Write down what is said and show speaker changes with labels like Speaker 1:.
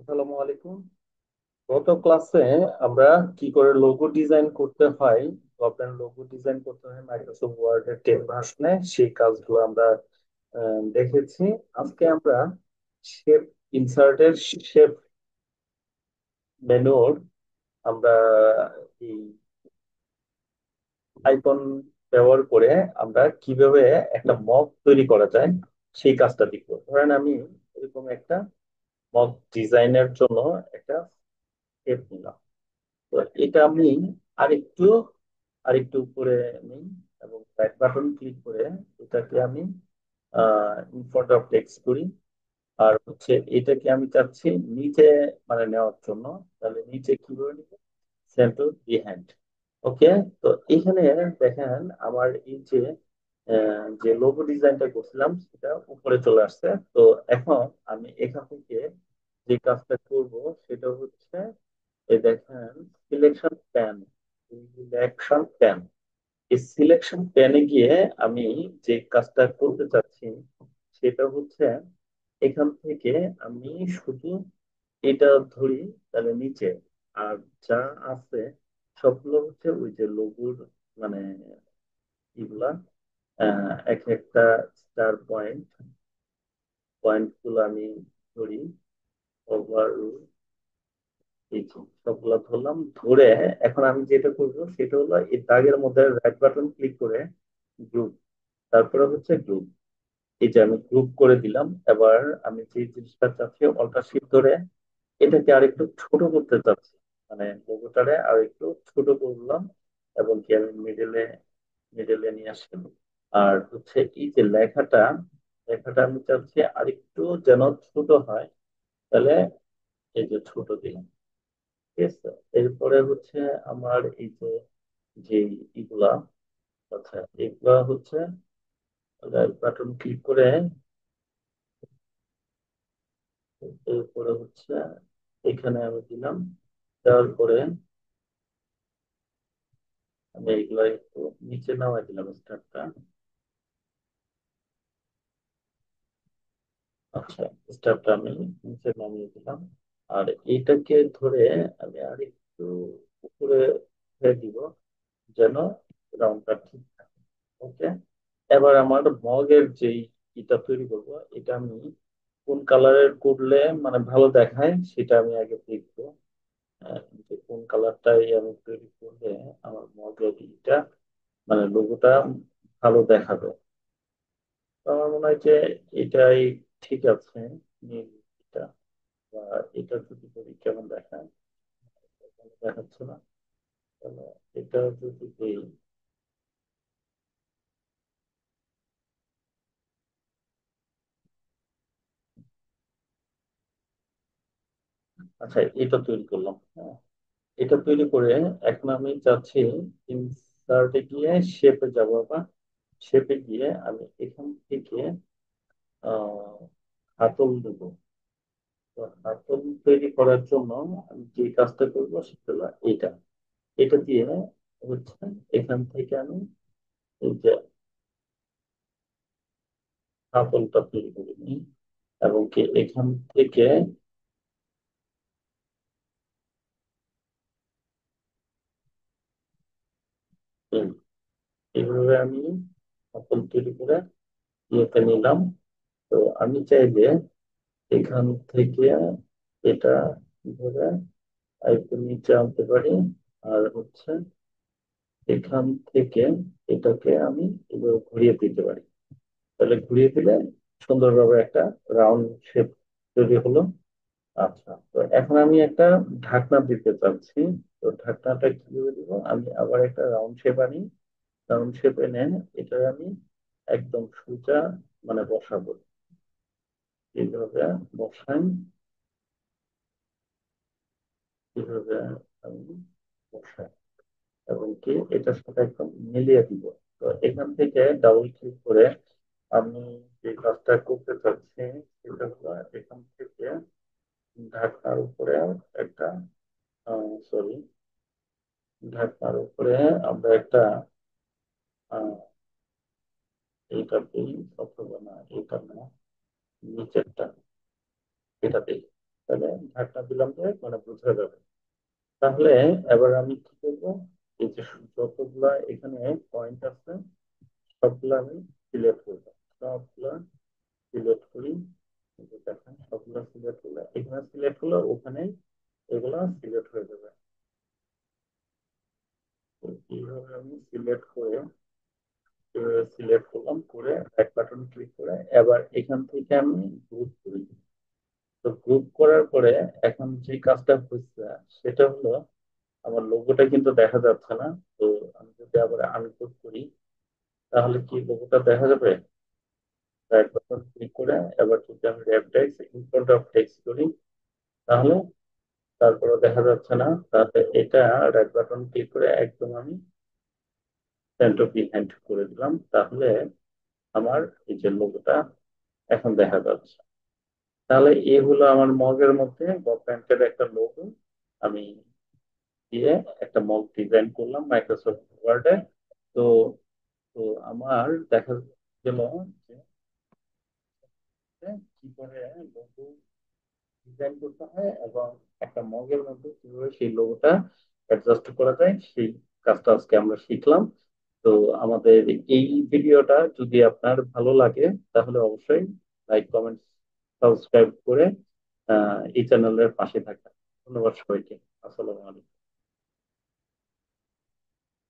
Speaker 1: আসসালামু আলাইকুম। গত ক্লাসে আমরা কি করে লোগো ডিজাইন করতে হয়, আপনার লোগো ডিজাইন করতে হয় মাইক্রোসফট ওয়ার্ড এর 10 ভার্সনে, সেই কাজগুলো আমরা দেখেছি। আজকে আমরা শেপ ইনসার্টের শেপ মেনুর আমরা এই আইকন ব্যবহার করে আমরা কিভাবে একটা মক তৈরি করা যায় সেই কাজটা দেখবো। ধরেন আমি এরকম একটা মক ডিজাইনের জন্য একটা শেপ নিলাম। তো এটা আমি আরেকটু আরেকটু উপরে নিই এবং ব্যাক বাটন ক্লিক করে এটাকে আমি ইনফ্রন্ট অফ টেক্সট করি। আর হচ্ছে এটাকে আমি চাচ্ছি নিচে মানে নেওয়ার জন্য। তাহলে নিচে কিভাবে নিব? Centre behind. ওকে। তো এখানে দেখেন আমার এই যে যে লোগো ডিজাইনটা করছিলাম সেটা উপরে চলে আসছে। তো এখন আমি এখান থেকে যে কাজটা করব সেটা হচ্ছে এই দেখেন সিলেকশন প্যান। সিলেকশন প্যান, এই সিলেকশন প্যানে গিয়ে আমি যে কাজটা করতে চাচ্ছি সেটা হচ্ছে এখান থেকে আমি শুধু এটা ধরি, তাহলে নিচে আর যা আছে সবগুলো হচ্ছে ওই যে লোগোর মানে এগুলা এক একটা স্টার পয়েন্ট পয়েন্ট গুলো আমি ধরি। ওভার এই যে সবগুলা ধরলাম, ধরে এখন আমি যেটা করবো সেটা হলো এই দাগের মধ্যে রাইট বাটন ক্লিক করে গ্রুপ, তারপরে হচ্ছে গ্রুপ। এই যে আমি গ্রুপ করে দিলাম। এবার আমি যে জিনিসটা চাচ্ছি অল্টার শিফট ধরে এটাকে আরেকটু ছোট করতে চাচ্ছি, মানে লোগোটারে আর একটু ছোট করলাম এবং কি আমি মিডলে মিডলে নিয়ে আসলাম। আর হচ্ছে এই যে লেখাটা, লেখাটা আমি চাচ্ছি আরেকটু যেন ছোট হয়। তাহলে এই যে ছোট দিলাম। ঠিক আছে। এরপরে হচ্ছে আমার এই যে যে এগুলা, আচ্ছা এগুলা হচ্ছে বাটন ক্লিক করে এরপরে হচ্ছে এখানে আমি দিলাম। দেওয়ার পরে আমি এগুলা একটু নিচে নামাই দিলাম স্টারটা। আচ্ছা, স্টারটা আমি নিচে নামিয়ে দিলাম। আর এইটাকে ধরে আমি আর একটু উপরে উঠে দিব যেন রাউন্ডটা ঠিক থাকে। ওকে। এবার আমার মগের যেই এটা তৈরি করব, এটা আমি কোন কালারের করলে মানে ভালো দেখায় সেটা আমি আগে দেখবো। যে কোন কালারটাই আমি তৈরি করলে আমার মগের এটা মানে লোগোটা ভালো দেখাবে। তো আমার মনে হয় যে এটাই ঠিক আছে। নীল এটা বা এটা যদি করি কেমন দেখায়, ভালো দেখাচ্ছে না। তাহলে এটা যদি দিই, আচ্ছা এটা তৈরি করলাম। হ্যাঁ, এটা তৈরি করে এখন আমি চাচ্ছি ইনসার্টে গিয়ে শেপে যাব বা শেপে গিয়ে আমি এখান থেকে আহ হাতল দেব। তো হাতল তৈরি করার জন্য আমি যে কাজটা করবো সেটা হলো এটা। এটা দিয়ে হচ্ছে এখান থেকে আমি এই যে হাতলটা তৈরি করে নিই এবং কি এখান থেকে এই- এইভাবে আমি হাতল তৈরি করে ইয়েতে নিলাম। তো আমি চাইলে এখান থেকে এটা ধরে আরেকটু নিচে আনতে পারি। আর হচ্ছে এখান থেকে এটাকে আমি এভাবে ঘুরিয়ে দিতে পারি। তাহলে ঘুরিয়ে দিলে সুন্দরভাবে একটা রাউন্ড শেপ তৈরি হলো। আচ্ছা, তো এখন আমি একটা ঢাকনা দিতে চাচ্ছি। তো ঢাকনাটা কিভাবে দিব? আমি আবার একটা রাউন্ড শেপ আনি। রাউন্ড শেপ এনে এটা আমি একদম সোজা মানে বসাবো। এইভাবে বসাই, এইভাবে আমি বসাই এবং কি এটার সাথে একদম মিলিয়ে দিব। তো এখান থেকে ডাবল ক্লিক করে আমি যে কাজটা করতে চাচ্ছি সেটা হলো এখান থেকে ঢাকনার উপরে একটা সরি, ঢাকনার উপরে আমরা একটা আহ, এইটা দিই অথবা না এটা না, নিচেরটা এটা দিই। তাহলে ঢাকনা দিলাম যে মানে বোঝা যাবে। তাহলে এবার আমি কি করবো, এই যে যতগুলা এখানে পয়েন্ট আছে সবগুলো আমি সিলেক্ট করবো, সবগুলা সিলেক্ট করি। এই যে দেখেন সবগুলা সিলেক্ট করলে এখানে সিলেক্ট হলো, ওখানে এগুলা সিলেক্ট হয়ে যাবে। তো এইভাবে আমি সিলেক্ট করে সিলেক্ট করলাম, করে এক বাটন ক্লিক করে এবার এখান থেকে আমি গ্রুপ করি। তো গ্রুপ করার পরে এখন যে কাজটা হচ্ছে সেটা হলো আমার লোগোটা কিন্তু দেখা যাচ্ছে না। তো আমি যদি আবার আনগ্রুপ করি তাহলে কি লোগোটা দেখা যাবে? রাইট বাটন ক্লিক করে এবার যদি আমি rap text in front of text করি তাহলে তারপরে দেখা যাচ্ছে না। তাহলে এটা রাইট বাটন ক্লিক করে একদম আমি সেন্টার বিহাইন্ড করে দিলাম, তাহলে আমার এই যে লোগোটা এখন দেখা যাচ্ছে। তাহলে এই হলো আমার মগের মধ্যে বব প্যান্টের একটা লোগো আমি দিয়ে একটা মগ ডিজাইন করলাম মাইক্রোসফট ওয়ার্ডে। তো তো আমার দেখা গেল যে কি করে লোগো ডিজাইন করতে হয় এবং একটা মগের মধ্যে কিভাবে সেই লোগোটা অ্যাডজাস্ট করা যায় সেই কাজটা আজকে আমরা শিখলাম। তো আমাদের এই ভিডিওটা যদি আপনার ভালো লাগে তাহলে অবশ্যই লাইক কমেন্ট সাবস্ক্রাইব করে এই চ্যানেলের পাশে থাকবেন। ধন্যবাদ সবাইকে। আসসালামু আলাইকুম।